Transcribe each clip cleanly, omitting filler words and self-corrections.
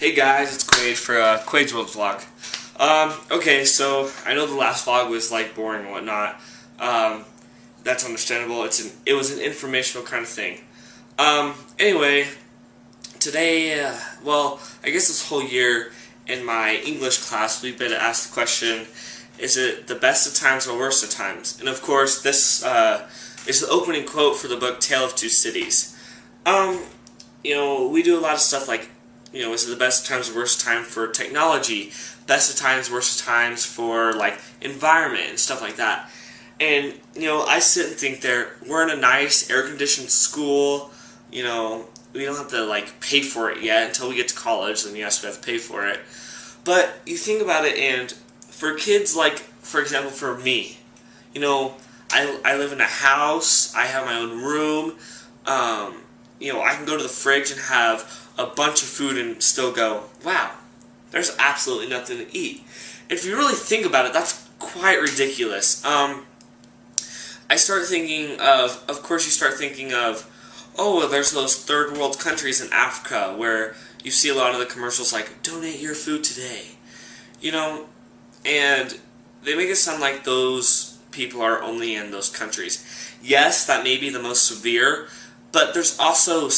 Hey guys, it's Quaid for quaid'sworldvlog. Okay, so I know the last vlog was like boring and whatnot. That's understandable. It was an informational kind of thing. Anyway, today, well, I guess this whole year in my English class, we've been asked the question: is it the best of times or worst of times? And of course, this is the opening quote for the book Tale of Two Cities. We do a lot of stuff like, is it the best of times or worst of time for technology? Best of times, worst of times for, like, environment and stuff like that. And, I sit and think we're in a nice, air-conditioned school. We don't have to, like, pay for it yet until we get to college. Then, yes, we have to pay for it. But you think about it, and for kids, like, for example, for me, I live in a house. I have my own room. I can go to the fridge and have a bunch of food and still go, wow, there's absolutely nothing to eat. If you really think about it, that's quite ridiculous. I start thinking of course you start thinking of, oh, there's those third world countries in Africa where you see a lot of the commercials like, donate your food today. And they make it sound like those people are only in those countries. Yes, that may be the most severe, but there's also,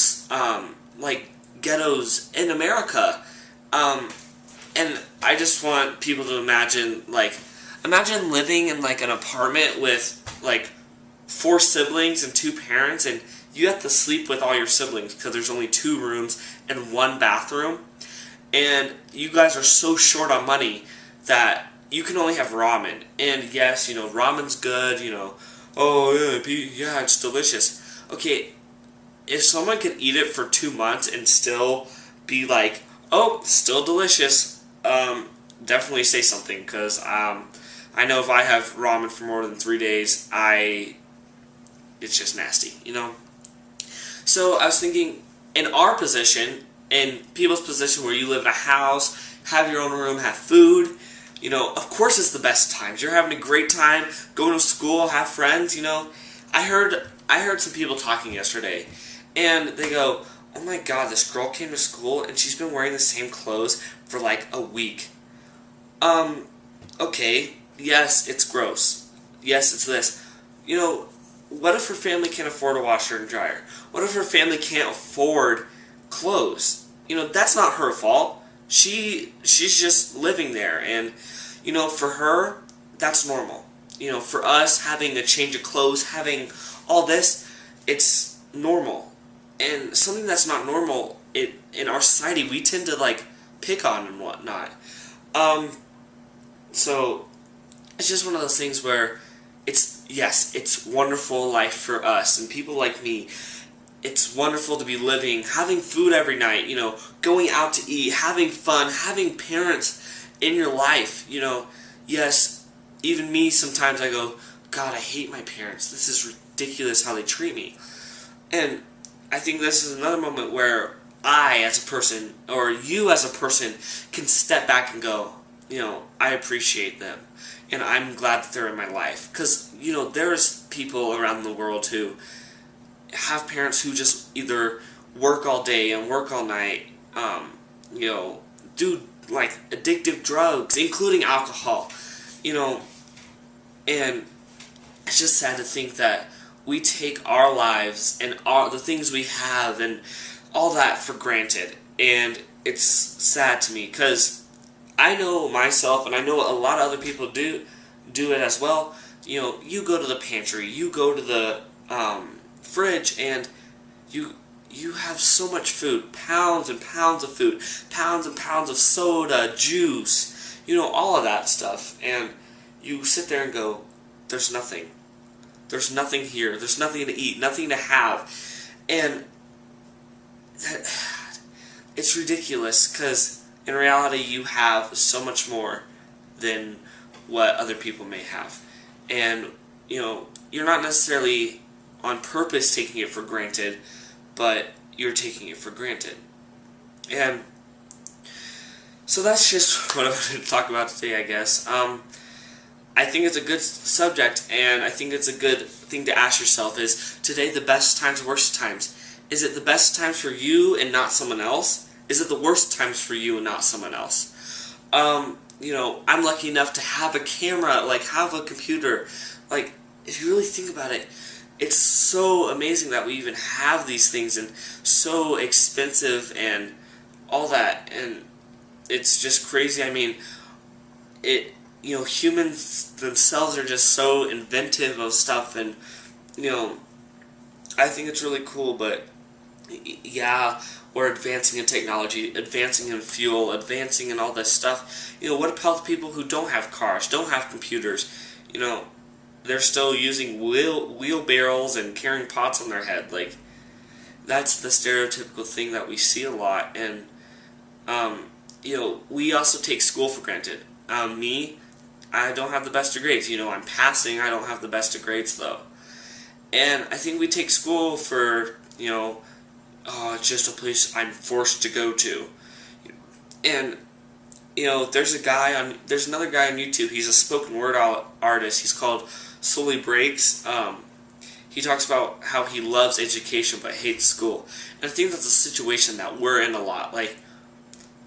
like, ghettos in America. And I just want people to imagine living in, like, an apartment with, like, 4 siblings and 2 parents, and you have to sleep with all your siblings because there's only 2 rooms and 1 bathroom. And you guys are so short on money that you can only have ramen. And yes, ramen's good, oh, yeah, it's delicious. Okay, if someone could eat it for 2 months and still be like, oh, still delicious, definitely say something, because I know if I have ramen for more than 3 days, it's just nasty, So I was thinking, in our position, in people's position where you live in a house, have your own room, have food, of course it's the best times. You're having a great time, going to school, have friends, I heard some people talking yesterday, and they go, oh my god, this girl came to school and she's been wearing the same clothes for like a week. Okay, yes, it's gross. Yes, it's this. What if her family can't afford a washer and dryer? What if her family can't afford clothes? That's not her fault. She's just living there, and for her, that's normal. For us, having a change of clothes, having all this, it's normal. And something that's not normal, in our society, we tend to, like, pick on and whatnot. So it's just one of those things where it's wonderful life for us and people like me. It's wonderful to be living, having food every night, going out to eat, having fun, having parents in your life, Yes, even me, sometimes I go, God, I hate my parents. This is ridiculous how they treat me. And I think this is another moment where I, as a person, or you as a person, can step back and go, I appreciate them. And I'm glad that they're in my life. Because, there's people around the world who have parents who just either work all day and work all night, do, like, addictive drugs, including alcohol, and it's just sad to think that we take our lives and all the things we have and all that for granted. And it's sad to me because I know myself, and I know a lot of other people do it as well. You go to the pantry, you go to the fridge, and you have so much food, pounds and pounds of food, pounds and pounds of soda, juice, all of that stuff, and you sit there and go, there's nothing. There's nothing here. There's nothing to eat, nothing to have. And it's ridiculous because in reality you have so much more than what other people may have. And, you're not necessarily on purpose taking it for granted, but you're taking it for granted. And so that's just what I wanted to talk about today, I guess. I think it's a good subject, and I think it's a good thing to ask yourself is, today the best times, worst times? Is it the best times for you and not someone else? is it the worst times for you and not someone else? You know, I'm lucky enough to have a camera, like have a computer. Like, if you really think about it, it's so amazing that we even have these things, and so expensive and all that, and it's just crazy. I mean, you know, humans themselves are just so inventive of stuff, and you know, I think it's really cool. But yeah, we're advancing in technology, advancing in fuel, advancing in all this stuff. You know, what about the people who don't have cars, don't have computers? You know, they're still using wheelbarrows and carrying pots on their head. Like, that's the stereotypical thing that we see a lot. And you know, we also take school for granted. Me, I don't have the best of grades. You know, I'm passing. I don't have the best of grades though. And I think we take school for, you know, it's just a place I'm forced to go to. And you know, there's another guy on YouTube. He's a spoken word artist. He's called Solely Breaks. He talks about how he loves education but hates school. And I think that's a situation that we're in a lot. Like,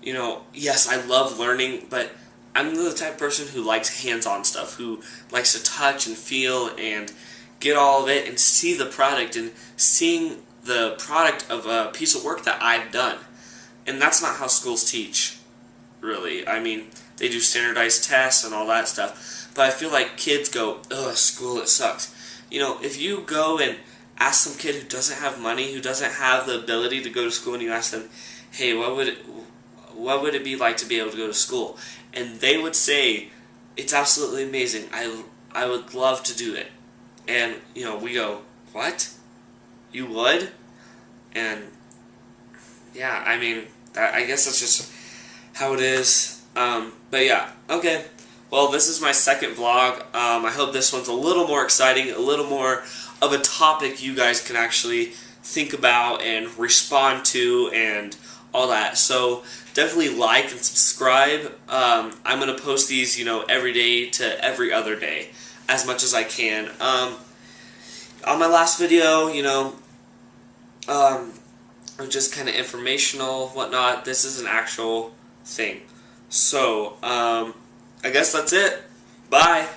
you know, yes, I love learning, but I'm the type of person who likes hands-on stuff, who likes to touch and feel and get all of it and see the product, and seeing the product of a piece of work that I've done. And that's not how schools teach, really. I mean, they do standardized tests and all that stuff, but I feel like kids go, ugh, school, it sucks. You know, if you go and ask some kid who doesn't have money, who doesn't have the ability to go to school, and you ask them, hey, what would it be like to be able to go to school? And they would say, it's absolutely amazing. I would love to do it. And, you know, we go, what? You would? And, yeah, I mean, I guess that's just how it is. But yeah, okay. Well, this is my second vlog. I hope this one's a little more exciting, a little more of a topic you guys can actually think about and respond to and all that. So definitely like and subscribe. I'm going to post these, you know, every day to every other day as much as I can. On my last video, you know, just kind of informational, whatnot. This is an actual thing. So, I guess that's it. Bye.